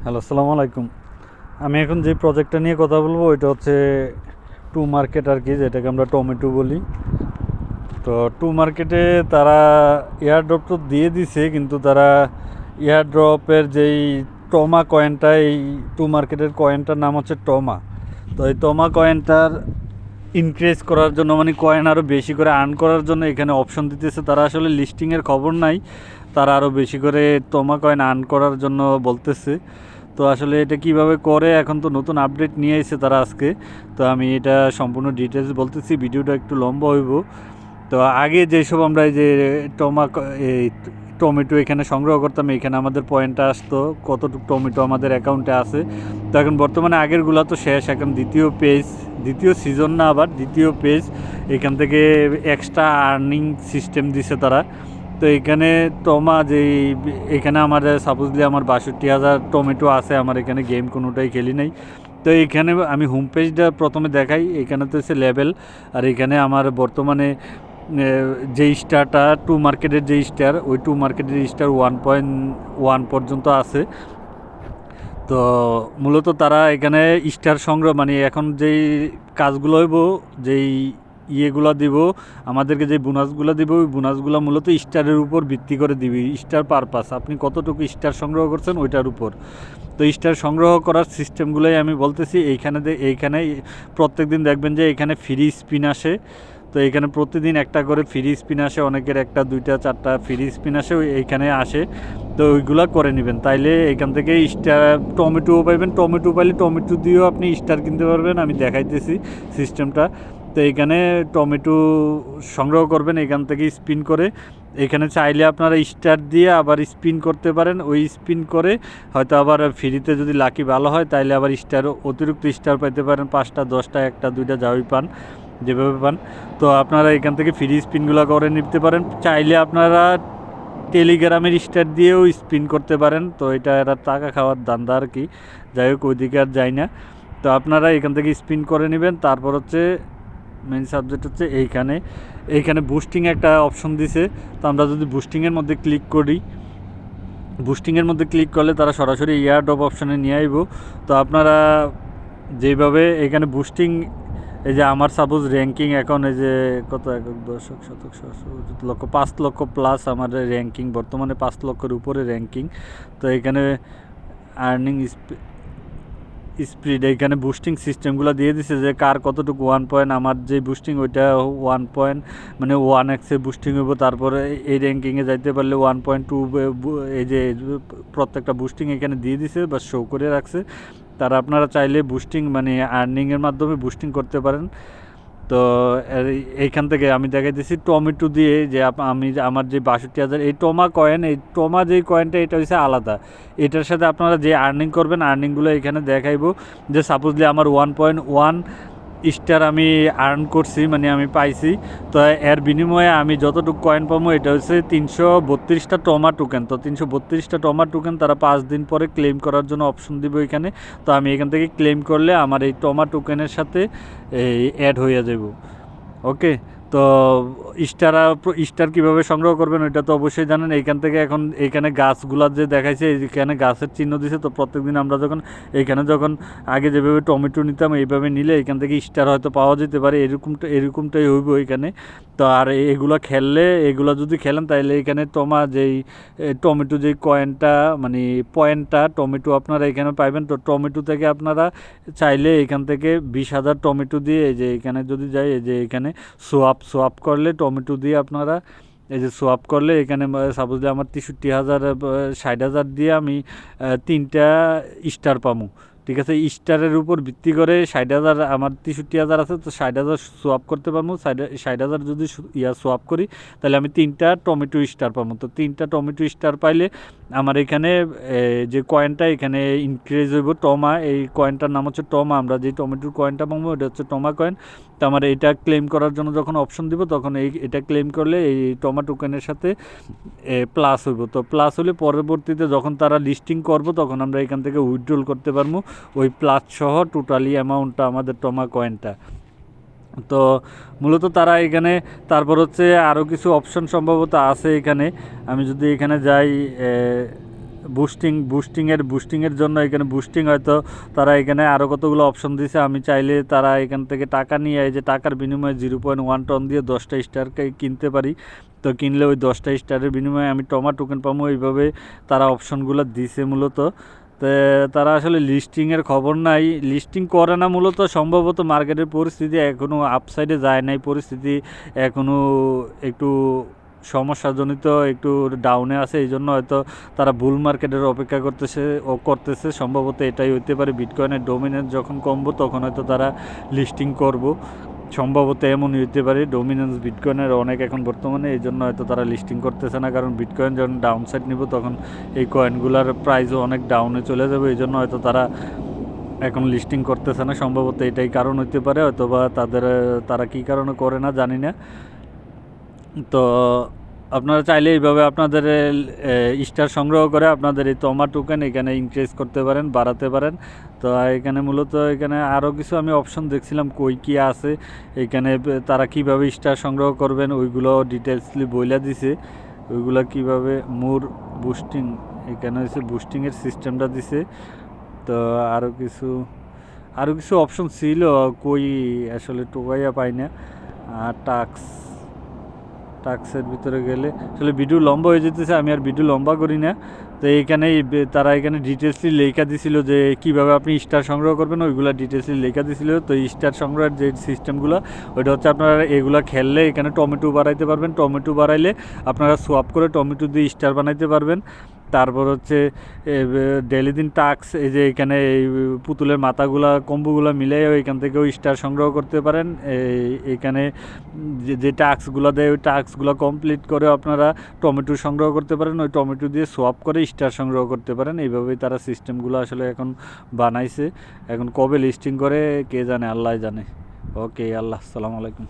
Hello, আসসালামু আলাইকুম। আমি এখন যে প্রজেক্টটা নিয়ে কথা বলবো ওইটা হচ্ছে টু মার্কেট আর কি, যেটাকে আমরা টমেটো বলি। তো টু মার্কেটে তারা এয়ারড্রপ তো দিয়ে দিছে, কিন্তু তারা এয়ারড্রপের যেই টমা কয়েনটা, এই টু মার্কেটের কয়েনটার নাম হচ্ছে টমা। তো এই টমা কয়েনটার ইনক্রিজ করার জন্য, মানে কয়েন আরও বেশি করে আর্ন করার জন্য এখানে অপশন দিতেছে। তারা আসলে লিস্টিংয়ের খবর নাই, তারা আরও বেশি করে টমা কয়েন আর্ন করার জন্য বলতেছে। তো আসলে এটা কিভাবে করে, এখন তো নতুন আপডেট নিয়ে এসেছে তারা আজকে। তো আমি এটা সম্পূর্ণ ডিটেলস বলতেছি, ভিডিওটা একটু লম্বা হইব। তো আগে যেসব আমরা এই যে এই টমেটো এখানে সংগ্রহ করতাম, এখানে আমাদের পয়েন্টটা আসতো কতটুকু টমেটো আমাদের অ্যাকাউন্টে আছে। তো এখন বর্তমানে আগেরগুলো তো শেষ, এখন দ্বিতীয় সিজন না, আবার দ্বিতীয় পেজ। এখান থেকে এক্সট্রা আর্নিং সিস্টেম দিছে তারা। তো এখানে এখানে আমার সাপোজলি আমার 62,000 টমেটো আছে, আমার এখানে গেম কোনোটাই খেলি নাই। তো এইখানে আমি হোম পেজটা প্রথমে দেখাই। এখানে তো হচ্ছে লেভেল, আর এখানে আমার বর্তমানে যে স্টারটা টু মার্কেটের যে স্টার, ওই টু মার্কেটের স্টার 1.1 পর্যন্ত আছে। তো মূলত তারা এখানে স্টার সংগ্রহ, মানে এখন যেই কাজগুলো হইব, যেই ইয়েগুলো দিব, আমাদেরকে যে বোনাসগুলো দিব, ওই বোনাসগুলো মূলত স্টারের উপর ভিত্তি করে দিবি। স্টার পারপাস, আপনি কতটুকু স্টার সংগ্রহ করছেন ওইটার উপর। তো স্টার সংগ্রহ করার সিস্টেমগুলোই আমি বলতেছি। এইখানে প্রত্যেক দিন দেখবেন যে এখানে ফ্রি স্পিন আসে। তো এখানে প্রতিদিন একটা করে ফ্রি স্পিন আসে, অনেকের একটা দুইটা চারটা ফ্রি স্পিন আসে, এইখানে আসে। তো ওইগুলো করে নেবেন, তাইলে এখান থেকে স্টার টমেটোও পাইবেন। টমেটো পাইলে টমেটো দিয়েও আপনি স্টার কিনতে পারবেন, আমি দেখাইতেছি সিস্টেমটা। তো এখানে টমেটো সংগ্রহ করবেন, এখান থেকে স্পিন করে। এখানে চাইলে আপনারা স্টার দিয়ে আবার স্পিন করতে পারেন। ওই স্পিন করে হয়তো আবার ফ্রিতে যদি লাকি ভালো হয়, তাইলে আবার অতিরিক্ত স্টার পাইতে পারেন, 5টা 10টা 1টা 2টা যাওয়াই পান, যেভাবে পান। তো আপনারা এখান থেকে ফ্রি স্পিনগুলো করে নিতে পারেন। চাইলে আপনারা টেলিগ্রামের স্টার দিয়েও স্পিন করতে পারেন। তো এটা একটা টাকা খাওয়ার ধান্দা আর কি, যাই হোক ওইদিকে আর যাই না। তো আপনারা এখান থেকে স্পিন করে নেবেন। তারপর হচ্ছে মেইন সাবজেক্ট হচ্ছে এইখানে বুস্টিং একটা অপশন দিছে। তো আমরা যদি বুস্টিংয়ের মধ্যে ক্লিক করি, বুস্টিংয়ের মধ্যে ক্লিক করলে তারা সরাসরি এয়ারড্রপ অপশানে নিয়ে আইব। তো আপনারা যেইভাবে এখানে বুস্টিং, এই যে আমার সাপোজ র্যাঙ্কিং এখন এই যে কত, 1 10 শতক 5 লক্ষ প্লাস আমার র্যাঙ্কিং, বর্তমানে 5 লক্ষের উপরে র্যাঙ্কিং। তো এখানে আর্নিং স্পিড, এইখানে বুস্টিং সিস্টেমগুলো দিয়ে দিছে যে কার কতটুকু 1 পয়েন্ট। আমার যে বুস্টিং ওইটা 1 পয়েন্ট, মানে 1x বুস্টিং হইব। তারপরে এই র্যাঙ্কিংয়ে যাইতে পারলে 1.2, এই যে প্রত্যেকটা বুস্টিং এখানে দিয়ে দিছে বা শো করে রাখছে। তারা আপনারা চাইলে বুস্টিং, মানে আর্নিংয়ের মাধ্যমে বুস্টিং করতে পারেন। তো এইখান থেকে আমি দেখাইতেছি টমেটো দিয়ে, যে আমার যে 62,000 এই টমা যেই কয়েনটা, এটা হচ্ছে আলাদা। এটার সাথে আপনারা যে আর্নিং করবেন, আর্নিংগুলো এখানে দেখাইবো। যে সাপোজলি আমার 1.1 স্টার আমি আর্ন করছি, মানে আমি পাইছি। তো এর বিনিময়ে আমি যতটুকু কয়েন পাবো, এটা হচ্ছে 332টা টমা টোকেন। তো 332টা টমা টোকেন তারা 5 দিন পরে ক্লেম করার জন্য অপশন দিব এখানে। তো আমি এখান থেকে ক্লেম করলে আমার এই টমা টোকেনের সাথে এই অ্যাড হয়ে যাব। ওকে। তো স্টার কীভাবে সংগ্রহ করবেন ওইটা তো অবশ্যই জানেন। এইখানে গাছগুলার যে দেখাইছে, এইখানে গাছের চিহ্ন দিছে। তো প্রত্যেকদিন আমরা যখন আগে যেভাবে টমেটো নিতাম, এইভাবে নিলে এখান থেকে স্টার হয়তো পাওয়া যেতে পারে, এরকমটাই হইব এখানে। তো আর এগুলো যদি খেলেন, তাহলে এখানে টমেটো যেই কয়েনটা, মানে পয়েন্টটা টমেটো আপনারা এখানে পাইবেন। তো টমেটো থেকে আপনারা চাইলে এখান থেকে 20,000 টমেটো দিয়ে, এই যে এখানে যদি যাই, এই যে এখানে সোয়াপ করলে টমেটো দিয়ে আপনারা, এই যে সোয়াপ করলে এখানে সাপোজলি আমার 63,000 60,000 দিয়ে আমি 3টা স্টার পাবো। ঠিক আছে, স্টারের উপর ভিত্তি করে 60,000, আমার 63,000 আছে, তো 60,000 সোয়াপ করতে পারবো। 60,000 যদি সোয়াপ করি, তাহলে আমি 3টা টমেটো স্টার পাবো। তো 3টা টমেটো স্টার পাইলে আমার এখানে যে কয়েনটা এখানে ইনক্রিজ হইব, টমা, এই কয়েনটার নাম হচ্ছে টমা। আমরা যে টমেটোর কয়েনটা পাবো এটা হচ্ছে টমা কয়েন। তো আমার এটা ক্লেম করার জন্য যখন অপশন দিব, তখন এটা ক্লেম করলে এই টমা টোকেনের সাথে প্লাস হইব। তো প্লাস হলে পরবর্তীতে যখন তারা লিস্টিং করব, তখন আমরা এখান থেকে উইথড্রল করতে পারবো ওই প্লাস সহ টোটালি অ্যামাউন্টটা, আমাদের টমা কয়েনটা। তো মূলত তারা এখানে, তারপর হচ্ছে আরও কিছু অপশন সম্ভবত আছে এখানে। আমি যদি এখানে যাই, বুস্টিংয়ের জন্য এখানে বুস্টিং হয়তো তারা এখানে আরও কতগুলো অপশন দিয়েছে। আমি চাইলে তারা এখান থেকে টাকা নিয়ে এই যে টাকার বিনিময়ে 0.1 টন দিয়ে 10টা স্টার কিনতে পারি। তো কিনলে ওই 10টা স্টারের বিনিময়ে আমি টমা টোকেন পাবো। এইভাবে তারা অপশনগুলো দিছে মূলত। তো তারা আসলে লিস্টিংয়ের খবর নাই, লিস্টিং করে না মূলত। সম্ভবত মার্কেটের পরিস্থিতি এখনও আপসাইডে যায় নাই, পরিস্থিতি এখনও একটু সমস্যাজনিত, একটু ডাউনে আছে। এই জন্য হয়তো তারা বুল মার্কেটের অপেক্ষা করতেছে। সম্ভবত এটাই হইতে পারে। বিটকয়েনের ডোমিনেন্স যখন কমবো তখন হয়তো তারা লিস্টিং করব, সম্ভবত এমনই হইতে পারে। ডোমিনেন্স বিটকয়েনের অনেক এখন বর্তমানে, এই জন্য হয়তো তারা লিস্টিং করতেছে না। কারণ বিটকয়েন যখন ডাউন সাইড নিব তখন এই কয়েনগুলোর প্রাইসও অনেক ডাউনে চলে যাবে। এই জন্য হয়তো তারা এখন লিস্টিং করতেছে না। সম্ভবত এটাই কারণ হইতে পারে, অথবা তারা কী কারণে করে না জানি না। তো আপনারা চাইলে এইভাবে আপনাদের স্টার সংগ্রহ করে আপনাদের এই টমা টোকেন এখানে ইনক্রিজ করতে পারেন, বাড়াতে পারেন। তো এখানে মূলত এখানে আরও কিছু আমি অপশন দেখছিলাম কই কী আছে, এখানে তারা কিভাবে স্টার সংগ্রহ করবেন ওইগুলো ডিটেলসলি বইলা দিছে। ওইগুলো কিভাবে বুস্টিং, এখানে হচ্ছে বুস্টিংয়ের সিস্টেমটা দিছে। তো আরও কিছু অপশন ছিল, কই আসলে টোকাইয়া পাই না। আর টাক্সের ভিতরে গেলে আসলে ভিডিও লম্বা হয়ে যেতেছে, আমি আর ভিডিও লম্বা করি না। তো তারা এখানে ডিটেলসলি লেখা দিছিল যে কীভাবে আপনি স্টার সংগ্রহ করবেন, ওইগুলো ডিটেলসলি লেখা দিছিল। তো স্টার সংগ্রহের যে সিস্টেমগুলো ওইটা হচ্ছে আপনারা এগুলো খেললে এখানে টমেটো বাড়াইতে পারবেন। টমেটো বাড়াইলে আপনারা সোয়াপ করে টমেটো দিয়ে স্টার বানাইতে পারবেন। তারপর হচ্ছে ডেলি দিন টাক্স, এই যে এখানে এই পুতুলের মাথাগুলা কম্বুগুলো মিলে এখান থেকেও স্টার সংগ্রহ করতে পারেন। এখানে যে টাস্কগুলো দেয় ওই টাস্কগুলো কমপ্লিট করে আপনারা টমেটো সংগ্রহ করতে পারেন। ওই টমেটো দিয়ে সোয়াপ করে স্টার সংগ্রহ করতে পারেন। এইভাবেই তারা সিস্টেমগুলো আসলে এখন বানাইছে। এখন কবে লিস্টিং করে কে জানে, আল্লাহ জানে। ওকে, আল্লাহ, আসসালামু আলাইকুম।